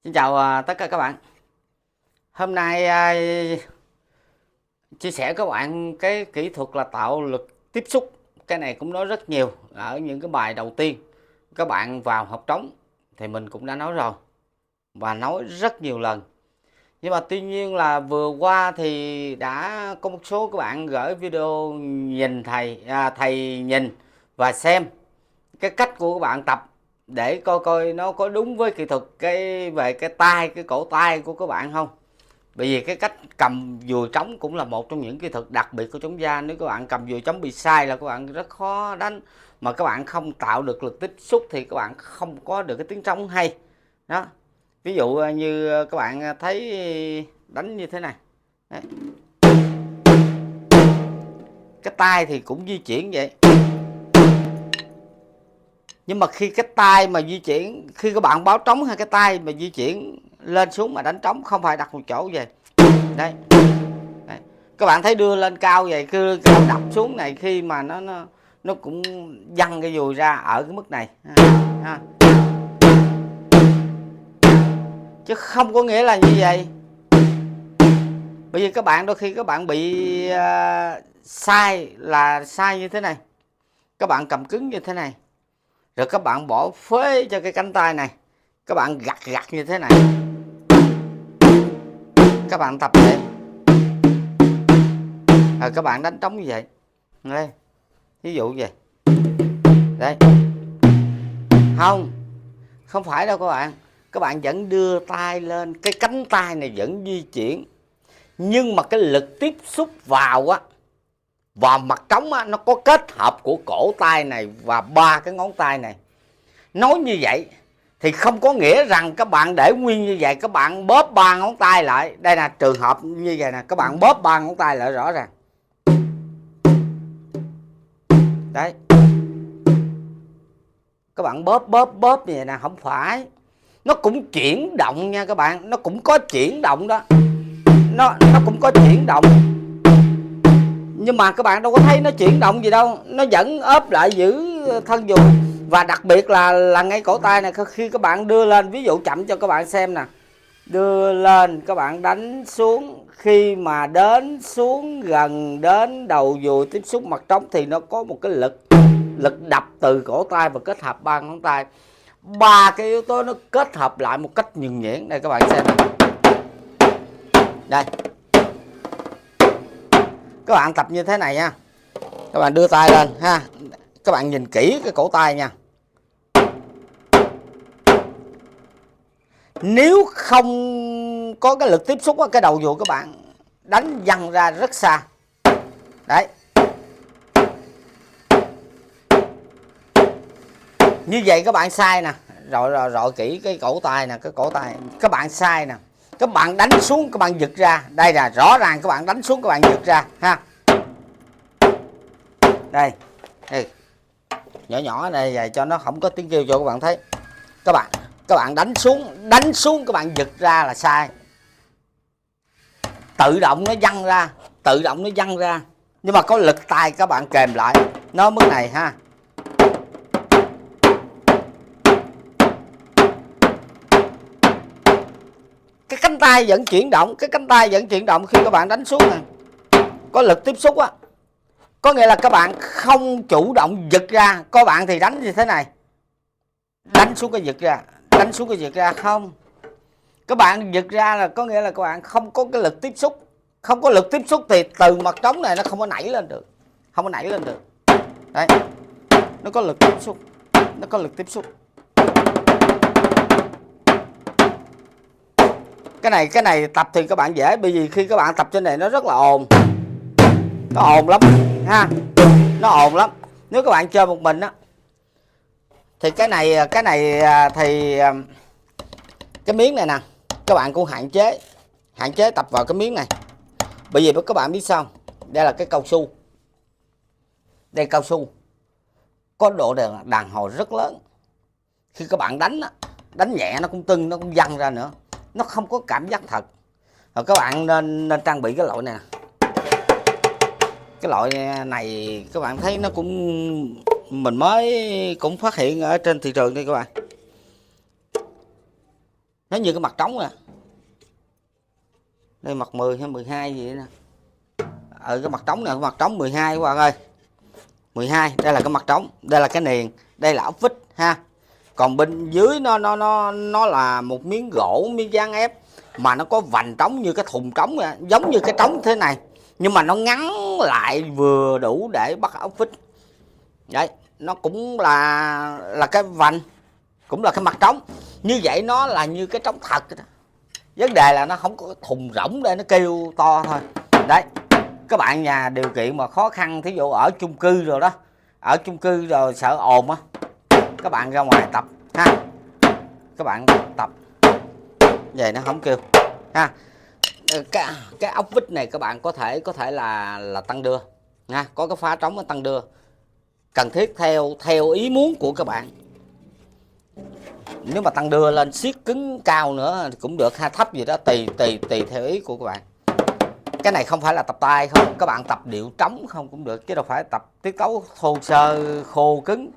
Xin chào tất cả các bạn. Hôm nay chia sẻ các bạn cái kỹ thuật là tạo lực tiếp xúc. Cái này cũng nói rất nhiều ở những cái bài đầu tiên các bạn vào học trống thì mình cũng đã nói rồi và nói rất nhiều lần. Nhưng mà tuy nhiên là vừa qua thì đã có một số các bạn gửi video nhìn thầy nhìn và xem cái cách của các bạn tập để coi coi nó có đúng với kỹ thuật về cái cổ tay của các bạn không. Bởi vì cái cách cầm dùi trống cũng là một trong những kỹ thuật đặc biệt của trống da. Nếu các bạn cầm dùi trống bị sai là các bạn rất khó đánh, mà các bạn không tạo được lực tiếp xúc thì các bạn không có được cái tiếng trống hay đó. Ví dụ như các bạn thấy đánh như thế này. Đấy. Cái tay thì cũng di chuyển vậy, nhưng mà khi cái tay mà di chuyển, khi các bạn báo trống hay cái tay mà di chuyển lên xuống mà đánh trống không phải đặt một chỗ vậy. Đây. Đấy. Các bạn thấy đưa lên cao vậy, cứ đập xuống này khi mà nó cũng văng cái dùi ra ở cái mức này ha. Chứ không có nghĩa là như vậy. Bởi vì các bạn đôi khi các bạn bị sai là sai như thế này. Các bạn cầm cứng như thế này, rồi các bạn bỏ phế cho cái cánh tay này, các bạn gặt như thế này, các bạn tập vậy, rồi các bạn đánh trống như vậy. Đây, ví dụ vậy. Đây. Không phải đâu các bạn. Các bạn vẫn đưa tay lên, cái cánh tay này vẫn di chuyển, nhưng mà cái lực tiếp xúc vào mặt trống nó có kết hợp của cổ tay này và ba cái ngón tay này. Nói như vậy thì không có nghĩa rằng các bạn để nguyên như vậy, các bạn bóp ba ngón tay lại. Đây là trường hợp như vậy nè, các bạn bóp ba ngón tay lại rõ ràng. Đấy. Các bạn bóp như vậy nè, không phải. Nó cũng chuyển động nha các bạn, nó cũng có chuyển động đó. Nó cũng có chuyển động. Nhưng mà các bạn đâu có thấy nó chuyển động gì đâu, nó vẫn ốp lại giữ thân dùi. Và đặc biệt là ngay cổ tay này, khi các bạn đưa lên, ví dụ chậm cho các bạn xem nè. Đưa lên, các bạn đánh xuống, khi mà đến xuống gần đến đầu dùi tiếp xúc mặt trống thì nó có một cái lực đập từ cổ tay và kết hợp ba ngón tay. Ba cái yếu tố nó kết hợp lại một cách nhuần nhuyễn. Đây các bạn xem nè. Đây. Các bạn tập như thế này nha. Các bạn đưa tay lên ha. Các bạn nhìn kỹ cái cổ tay nha. Nếu không có cái lực tiếp xúc cái đầu dùi các bạn đánh văng ra rất xa. Đấy. Như vậy các bạn sai nè. Rồi kỹ cái cổ tay nè, cái cổ tay các bạn sai nè. Các bạn đánh xuống, các bạn giật ra. Đây là rõ ràng các bạn đánh xuống, các bạn giật ra ha. Đây. Nhỏ này vậy cho nó không có tiếng kêu cho các bạn thấy. Các bạn đánh xuống các bạn giật ra là sai. Tự động nó văng ra. Nhưng mà có lực tay các bạn kèm lại, nó mức này ha. Cái cánh tay vẫn chuyển động, khi các bạn đánh xuống này. Có lực tiếp xúc á. Có nghĩa là các bạn không chủ động giật ra. Có bạn thì đánh như thế này. Đánh xuống cái giật ra, không. Các bạn giật ra là có nghĩa là các bạn không có cái lực tiếp xúc. Không có lực tiếp xúc thì từ mặt trống này nó không có nảy lên được. Đấy. Nó có lực tiếp xúc. Cái này tập thì các bạn dễ, bởi vì khi các bạn tập trên này nó rất là ồn. Nó ồn lắm ha. Nếu các bạn chơi một mình á thì cái này thì cái miếng này nè, các bạn cũng hạn chế tập vào cái miếng này. Bởi vì các bạn biết sao? Đây là cái cao su. Đây cao su. Có độ đàn hồi rất lớn. Khi các bạn đánh nhẹ nó cũng tưng, nó cũng văng ra nữa. Nó không có cảm giác thật. Rồi các bạn nên trang bị cái loại này nè. Cái loại này các bạn thấy nó cũng, mình mới cũng phát hiện ở trên thị trường đây các bạn. Nó như cái mặt trống nè. Đây mặt 10 hay 12 gì nè. Cái mặt trống này, mặt trống 12 các bạn ơi. 12, đây là cái mặt trống, đây là cái niền, đây là ốc vít ha. Còn bên dưới nó là một miếng gỗ, miếng dán ép mà nó có vành trống như cái thùng trống vậy, giống như cái trống thế này nhưng mà nó ngắn lại vừa đủ để bắt ốc vít. Đấy, nó cũng là cái vành, cũng là cái mặt trống. Như vậy nó là như cái trống thật. Vấn đề là nó không có thùng rỗng để nó kêu to thôi. Đấy, các bạn nhà điều kiện mà khó khăn, thí dụ ở chung cư rồi đó, ở chung cư rồi sợ ồn á, các bạn ra ngoài tập ha, các bạn tập vậy nó không kêu ha. Cái ốc vít này các bạn có thể là tăng đưa nha, có cái phá trống nó tăng đưa cần thiết theo ý muốn của các bạn. Nếu mà tăng đưa lên siết cứng cao nữa cũng được, ha, thấp gì đó tùy theo ý của các bạn. Cái này không phải là tập tay không, các bạn tập điệu trống không cũng được, chứ đâu phải tập tiết tấu thô sơ khô cứng.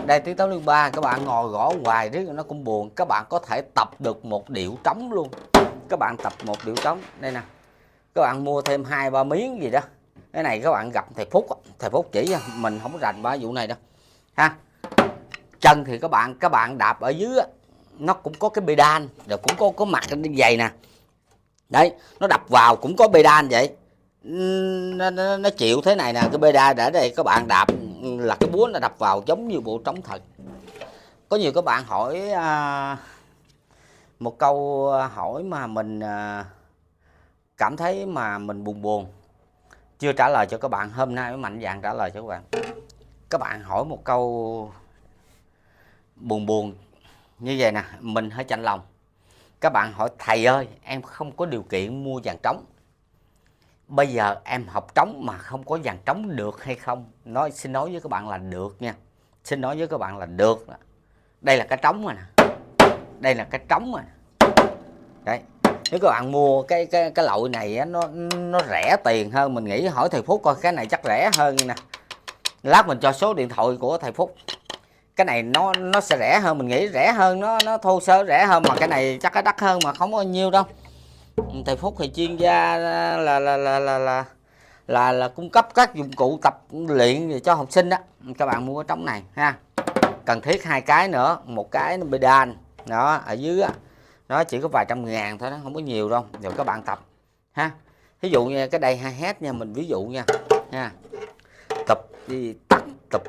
Đây tiết tấu liên ba, các bạn ngồi gõ hoài riết nó cũng buồn. Các bạn có thể tập được một điệu trống luôn. Các bạn tập một điệu trống đây nè, các bạn mua thêm 2-3 miếng gì đó. Cái này các bạn gặp thầy Phúc chỉ, mình không rành ba vụ này đâu ha. Chân thì các bạn đạp ở dưới á, nó cũng có cái pedal, rồi cũng có mặt như vậy nè. Đấy, nó đập vào cũng có pedal vậy. Nó chịu thế này nè, cái pedal để đây các bạn đạp là cái búa nó đập vào giống như bộ trống thật. Có nhiều các bạn hỏi một câu hỏi mà mình cảm thấy mà mình buồn chưa trả lời cho các bạn, hôm nay mới mạnh dạn trả lời cho các bạn. Các bạn hỏi một câu buồn như vậy nè, mình hơi chạnh lòng. Các bạn hỏi thầy ơi, em không có điều kiện mua dàn trống, bây giờ em học trống mà không có dàn trống được hay không? Xin nói với các bạn là được nha, xin nói với các bạn là được. Đây là cái trống rồi nè, đây là cái trống rồi. Đấy, nếu các bạn mua cái loại này nó rẻ tiền hơn, mình nghĩ hỏi thầy Phúc coi, cái này chắc rẻ hơn nè. Lát mình cho số điện thoại của thầy Phúc. Cái này nó sẽ rẻ hơn, mình nghĩ rẻ hơn, nó thô sơ rẻ hơn, mà cái này chắc cái đắt hơn mà không có nhiêu đâu. Thầy Phúc thì chuyên gia là cung cấp các dụng cụ tập luyện cho học sinh đó. Các bạn mua cái trống này ha. Cần thiết 2 cái nữa, một cái nó pedal đó ở dưới á, nó chỉ có vài trăm ngàn thôi, nó không có nhiều đâu, rồi các bạn tập ha. Ví dụ như cái đây hi-hat nha, mình ví dụ nha tập đi tắt, tập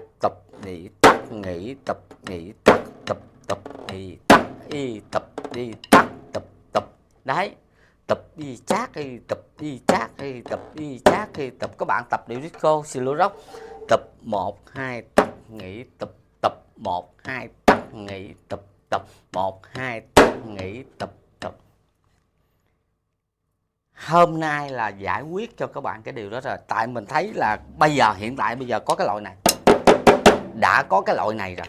đi tắt, nghỉ tập, nghỉ tắt, tập đi tắt, tập đi tắt, tập đấy, tập đi chát đi, tập đi chát đi, tập đi chát đi, tập. Các bạn tập điệu disco, slow rock, tập 1 2 tắt nghỉ, tập 1 2 tắt nghỉ, tập 1 2 tắt nghỉ, tập. Hôm nay là giải quyết cho các bạn cái điều đó rồi, tại mình thấy là hiện tại bây giờ có cái loại này, đã có cái loại này rồi,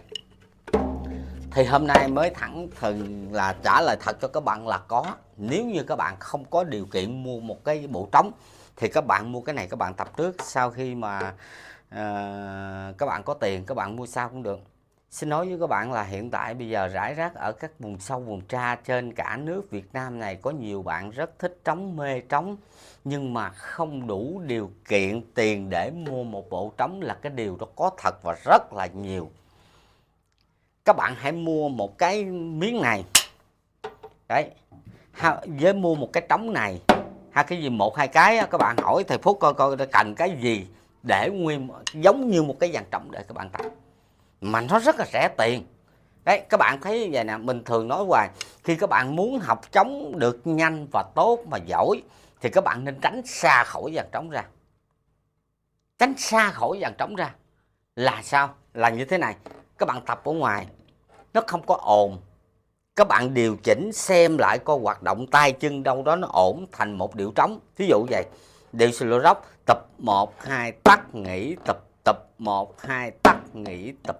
thì hôm nay mới thẳng thừng là trả lời thật cho các bạn là có. Nếu như các bạn không có điều kiện mua một cái bộ trống thì các bạn mua cái này, các bạn tập trước, sau khi mà các bạn có tiền các bạn mua sau cũng được. Xin nói với các bạn là hiện tại bây giờ rải rác ở các vùng sâu vùng xa trên cả nước Việt Nam này, có nhiều bạn rất thích trống, mê trống, nhưng mà không đủ điều kiện tiền để mua một bộ trống, là cái điều đó có thật và rất là nhiều. Các bạn hãy mua một cái miếng này đấy, với mua một cái trống này, hay cái gì 1-2 cái, các bạn hỏi thầy Phúc coi cần cái gì để nguyên giống như một cái dàn trống để các bạn tập, mà nó rất là rẻ tiền. Đấy, các bạn thấy như vậy nè, mình thường nói hoài, khi các bạn muốn học trống được nhanh và tốt mà giỏi thì các bạn nên tránh xa khỏi dàn trống ra. Tránh xa khỏi dàn trống ra là sao? Là như thế này, các bạn tập ở ngoài nó không có ồn, các bạn điều chỉnh xem lại coi hoạt động tay chân đâu đó nó ổn thành một điệu trống. Ví dụ vậy, điệu slow rock, tập 1 2 tắt nghỉ, tập 1 2 tắt nghỉ, tập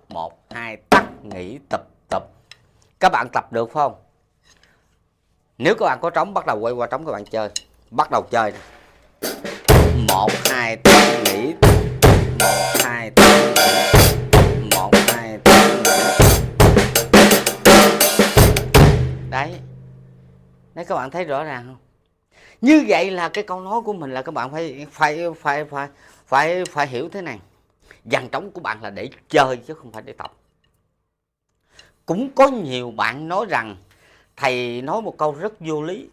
1 2 tắt nghỉ, tập. Các bạn tập được không? Nếu các bạn có trống, bắt đầu quay qua trống các bạn chơi, bắt đầu chơi 1 2 tắt nghỉ, 1 2 tắt 1 2 3 đấy. Đấy, các bạn thấy rõ ràng không? Như vậy là cái câu nói của mình là các bạn phải hiểu thế này. Dàn trống của bạn là để chơi chứ không phải để tập. Cũng có nhiều bạn nói rằng thầy nói một câu rất vô lý.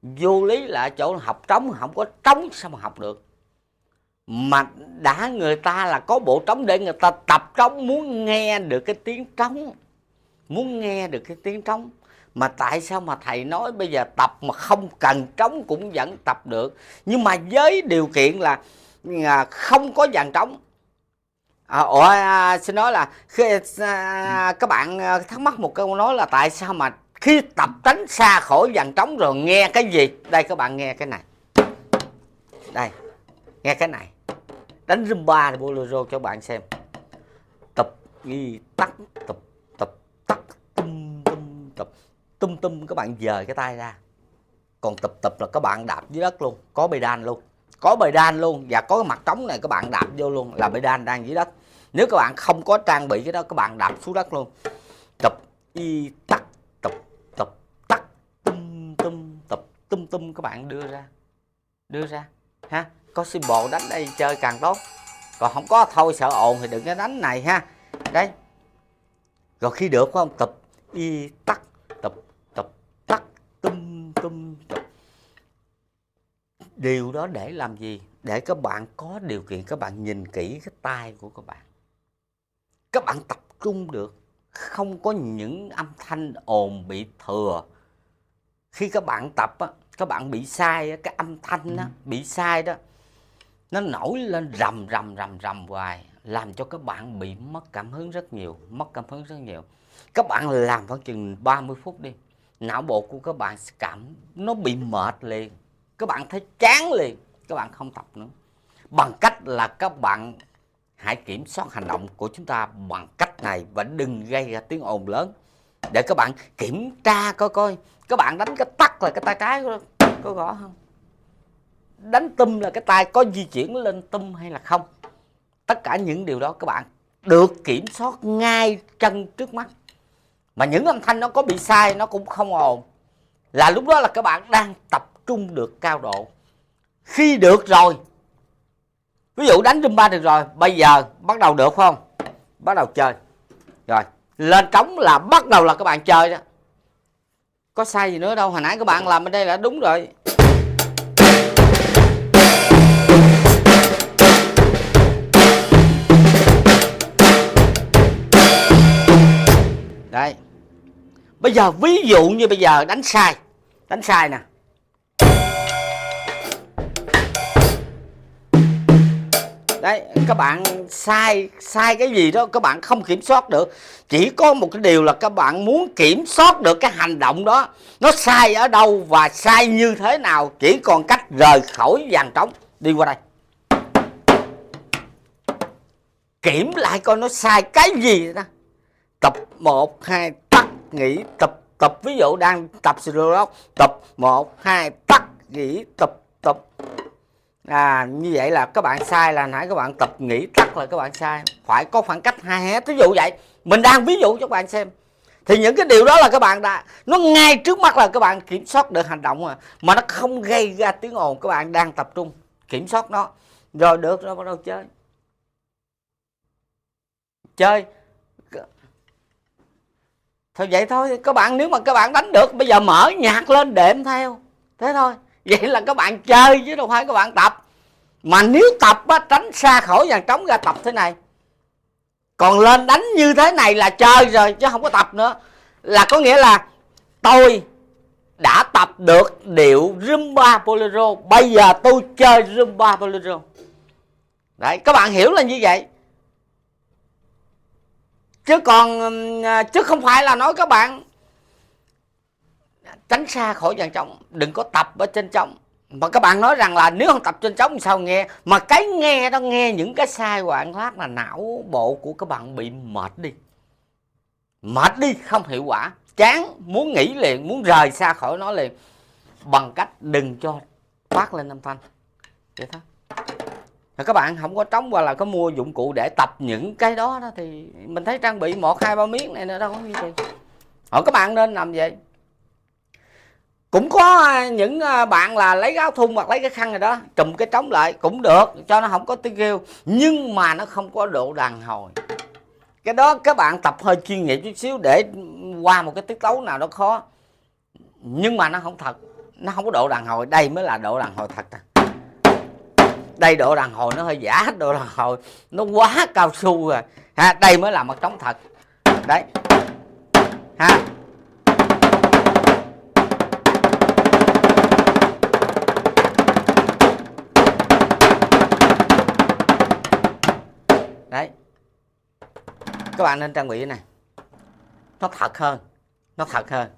Vô lý là ở chỗ học trống, không có trống sao mà học được. Mà đã người ta là có bộ trống để người ta tập trống, muốn nghe được cái tiếng trống, muốn nghe được cái tiếng trống. Mà tại sao mà thầy nói bây giờ tập mà không cần trống cũng vẫn tập được, nhưng mà với điều kiện là không có dàn trống. Xin nói là các bạn thắc mắc một câu nói là tại sao mà khi tập tránh xa khỏi dàn trống rồi nghe cái gì? Đây các bạn nghe cái này. Đây, nghe cái này. Đánh Zumba Bolero cho bạn xem. Tập ghi tắt, tập tắt, tum các bạn dời cái tay ra. Còn tập là các bạn đạp dưới đất luôn, có pedal luôn. Có pedal luôn và có cái mặt trống này các bạn đạp vô luôn là pedal đang dưới đất. Nếu các bạn không có trang bị cái đó các bạn đạp xuống đất luôn. Tập y tắt, tập tắt, tum các bạn đưa ra ha. Có symbol đánh đây chơi càng tốt. Còn không có thôi sợ ồn thì đừng có đánh này ha. Đấy. Rồi khi được không? Tập y tắt, tập tắt, tum tập. Điều đó để làm gì? Để các bạn có điều kiện các bạn nhìn kỹ cái tay của các bạn. Các bạn tập trung được, không có những âm thanh ồn bị thừa. Khi các bạn tập á, các bạn bị sai cái âm thanh á, bị sai đó, nó nổi lên rầm hoài, làm cho các bạn bị mất cảm hứng rất nhiều, Các bạn làm khoảng chừng 30 phút đi, não bộ của các bạn nó bị mệt liền, các bạn thấy chán liền, các bạn không tập nữa. Bằng cách là các bạn hãy kiểm soát hành động của chúng ta bằng cách này và đừng gây ra tiếng ồn lớn. Để các bạn kiểm tra coi các bạn đánh cái tắt là cái tay trái có gõ không? Đánh tum là cái tay có di chuyển lên tum hay là không? Tất cả những điều đó các bạn được kiểm soát ngay chân trước mắt. Mà những âm thanh nó có bị sai nó cũng không ồn, là lúc đó là các bạn đang tập trung được cao độ. Khi được rồi, ví dụ đánh Zumba được rồi, bây giờ bắt đầu được không? Bắt đầu chơi. Rồi, lên trống là bắt đầu là các bạn chơi đó. Có sai gì nữa đâu, hồi nãy các bạn làm ở đây là đúng rồi. Đấy. Bây giờ ví dụ như bây giờ đánh sai nè. Đấy, các bạn sai cái gì đó các bạn không kiểm soát được. Chỉ có một cái điều là các bạn muốn kiểm soát được cái hành động đó, nó sai ở đâu và sai như thế nào, chỉ còn cách rời khỏi dàn trống đi qua đây. Kiểm lại coi nó sai cái gì đó. Tập 1 2 tắt nghỉ, tập ví dụ đang tập solo, tập 1 2 tắt nghỉ, tập. Như vậy là các bạn sai, là nãy các bạn tập nghỉ tắt là các bạn sai. Phải có khoảng cách 2 hét. Ví dụ vậy, mình đang ví dụ cho các bạn xem. Thì những cái điều đó là các bạn nó ngay trước mắt là các bạn kiểm soát được hành động mà nó không gây ra tiếng ồn, các bạn đang tập trung kiểm soát nó. Rồi được rồi bắt đầu chơi. Thôi vậy thôi, các bạn nếu mà các bạn đánh được, bây giờ mở nhạc lên đệm theo. Thế thôi. Vậy là các bạn chơi chứ đâu phải các bạn tập. Mà nếu tập á, tránh xa khỏi dàn trống ra tập thế này. Còn lên đánh như thế này là chơi rồi chứ không có tập nữa. Là có nghĩa là tôi đã tập được điệu Zumba Bolero, bây giờ tôi chơi Zumba Bolero. Đấy, các bạn hiểu là như vậy. Chứ không phải là nói các bạn tránh xa khỏi dàn trống, đừng có tập ở trên trống. Mà các bạn nói rằng là nếu không tập trên trống sao nghe. Mà cái nghe đó, nghe những cái sai của bạn lát là não bộ của các bạn bị mệt đi, không hiệu quả, chán, muốn nghỉ liền, muốn rời xa khỏi nó liền. Bằng cách đừng cho phát lên âm thanh vậy thôi. Các bạn không có trống hoặc là có mua dụng cụ để tập những cái đó thì mình thấy trang bị 1, 2, 3 miếng này nữa đâu có gì tiền. Các bạn nên làm vậy. Cũng có những bạn là lấy gáo thun hoặc lấy cái khăn này đó trùm cái trống lại cũng được cho nó không có tiếng kêu, nhưng mà nó không có độ đàn hồi. Cái đó các bạn tập hơi chuyên nghiệp chút xíu để qua một cái tiết tấu nào đó khó, nhưng mà nó không thật, nó không có độ đàn hồi. Đây mới là độ đàn hồi thật nè. Đây độ đàn hồi nó hơi giả, độ đàn hồi nó quá cao su rồi ha. Đây mới là mặt trống thật đấy ha. Đấy, các bạn nên trang bị cái này, nó thật hơn, nó thật hơn.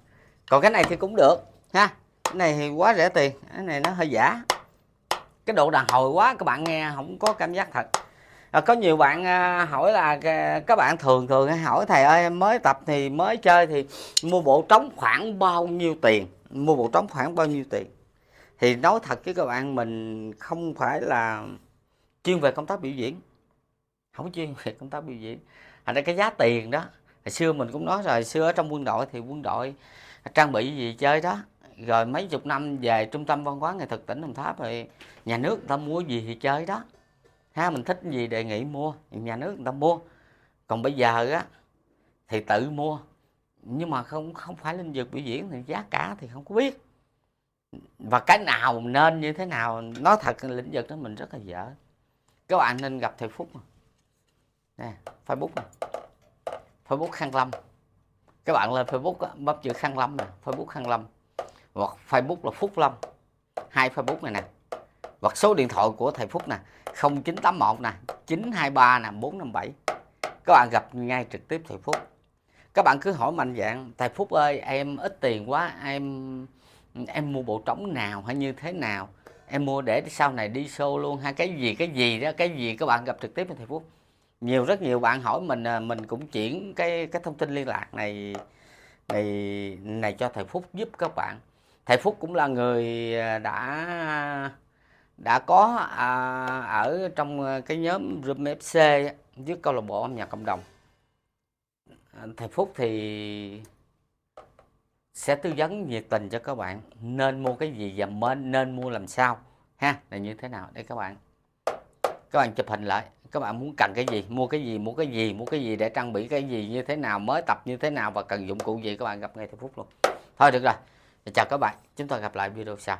Còn cái này thì cũng được ha, cái này thì quá rẻ tiền, cái này nó hơi giả, cái độ đàn hồi quá các bạn nghe không có cảm giác thật. Có nhiều bạn hỏi là các bạn thường hỏi thầy ơi em mới tập thì mới chơi thì mua bộ trống khoảng bao nhiêu tiền, mua bộ trống khoảng bao nhiêu tiền. Thì nói thật với các bạn, mình không phải là chuyên về công tác biểu diễn, không chuyên về công tác biểu diễn. Thành ra cái giá tiền đó, hồi xưa mình cũng nói rồi, xưa ở trong quân đội thì quân đội trang bị gì chơi đó, rồi mấy chục năm về trung tâm văn hóa nghệ thuật tỉnh Đồng Tháp rồi nhà nước người ta mua gì thì chơi đó ha. Mình thích gì đề nghị mua, nhà nước người ta mua. Còn bây giờ á thì tự mua, nhưng mà không phải lĩnh vực biểu diễn thì giá cả thì không có biết, và cái nào nên như thế nào. Nói thật lĩnh vực đó mình rất là dở. Các bạn nên gặp thầy Phúc nè, Facebook nè, Facebook Khang Lâm. Các bạn lên Facebook á, bấm chữ Khang Lâm nè, Facebook Khang Lâm, hoặc Facebook là Phúc Lâm, hai Facebook này nè, hoặc số điện thoại của thầy Phúc nè 0981 nè 923 nè 457. Các bạn gặp ngay trực tiếp thầy Phúc. Các bạn cứ hỏi mạnh dạn, thầy Phúc ơi em ít tiền quá, em mua bộ trống nào hay như thế nào, em mua để sau này đi show luôn hay cái gì đó, cái gì các bạn gặp trực tiếp với thầy Phúc. Rất nhiều bạn hỏi mình cũng chuyển cái thông tin liên lạc này cho thầy Phúc giúp các bạn. Thầy Phúc cũng là người đã có ở trong cái nhóm Room FC với câu lạc bộ âm nhạc cộng đồng. Thầy Phúc thì sẽ tư vấn nhiệt tình cho các bạn nên mua cái gì và nên mua làm sao ha, là như thế nào để các bạn chụp hình lại. Các bạn muốn cần cái gì, mua cái gì để trang bị cái gì như thế nào, mới tập như thế nào và cần dụng cụ gì, các bạn gặp ngay thầy Phúc luôn. Thôi được rồi, chào các bạn, chúng ta gặp lại video sau.